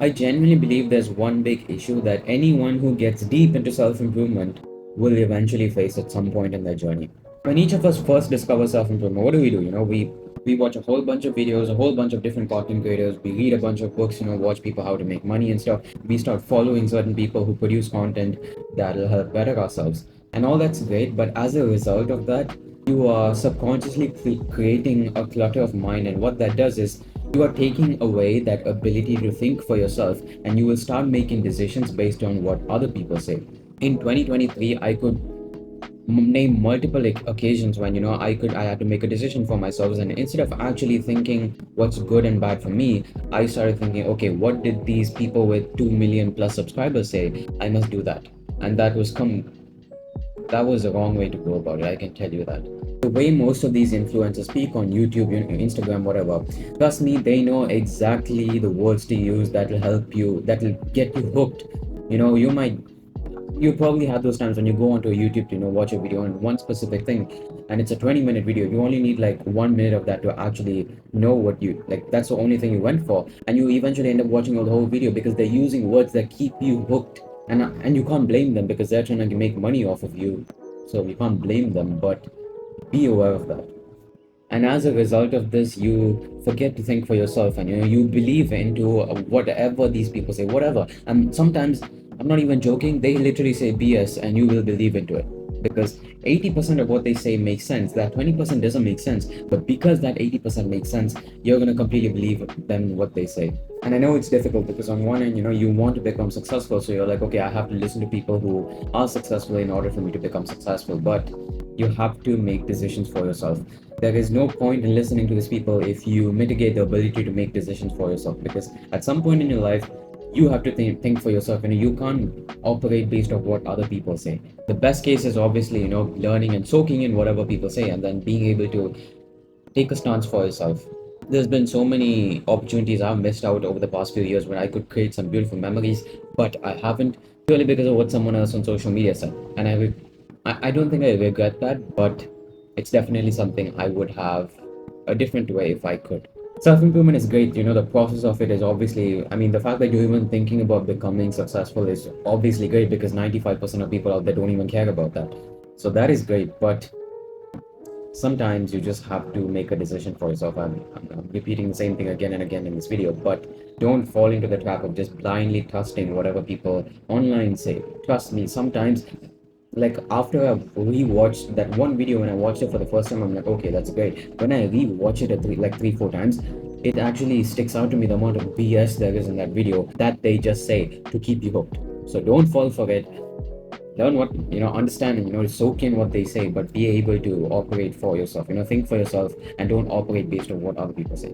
I genuinely believe there's one big issue that anyone who gets deep into self improvement will eventually face at some point in their journey. When each of us first discover self improvement, what do? We watch a whole bunch of videos, a whole bunch of different content creators. We read a bunch of books, watch people how to make money and stuff. We start following certain people who produce content that'll help better ourselves. And all that's great, but as a result of that, you are subconsciously creating a clutter of mind. And what that does is you are taking away that ability to think for yourself, and you will start making decisions based on what other people say. In 2023, I could name multiple occasions when I had to make a decision for myself, and instead of actually thinking what's good and bad for me, I started thinking, okay, what did these people with 2 million plus subscribers say? I must do that. And that was the wrong way to go about it, I can tell you that. The way most of these influencers speak on YouTube, Instagram, whatever, trust me, they know exactly the words to use that will help you, that will get you hooked. You probably have those times when you go onto a YouTube to watch a video on one specific thing, and it's a 20-minute video. You only need like 1 minute of that to actually know what you like. That's the only thing you went for, and you eventually end up watching the whole video because they're using words that keep you hooked, and you can't blame them because they're trying to make money off of you. So you can't blame them, but be aware of that. And as a result of this, you forget to think for yourself, and you believe into whatever these people say, whatever. And sometimes, I'm not even joking, they literally say BS and you will believe into it, because 80% of what they say makes sense. That 20% doesn't make sense, but because that 80% makes sense, you're going to completely believe them what they say. And I know it's difficult because on one end, you want to become successful, so you're like, okay, I have to listen to people who are successful in order for me to become successful. But you have to make decisions for yourself. There is no point in listening to these people if you mitigate the ability to make decisions for yourself, because at some point in your life, you have to think for yourself, and you can't operate based on what other people say. The best case is obviously learning and soaking in whatever people say, and then being able to take a stance for yourself. There's been so many opportunities I've missed out over the past few years when I could create some beautiful memories, but I haven't, purely because of what someone else on social media said. And I don't think I regret that, but it's definitely something I would have a different way if I could. Self improvement is great. The process of it is obviously, I mean, the fact that you're even thinking about becoming successful is obviously great, because 95% of people out there don't even care about that. So that is great, but sometimes you just have to make a decision for yourself. I'm repeating the same thing again and again in this video, but don't fall into the trap of just blindly trusting whatever people online say. Trust me, sometimes, like after I've rewatched that one video, when I watched it for the first time, I'm like, okay, that's great. When I rewatch it like 3, 4 times, it actually sticks out to me the amount of BS there is in that video that they just say to keep you hooked. So don't fall for it. Learn what understand, and soak in what they say, but be able to operate for yourself. Think for yourself and don't operate based on what other people say.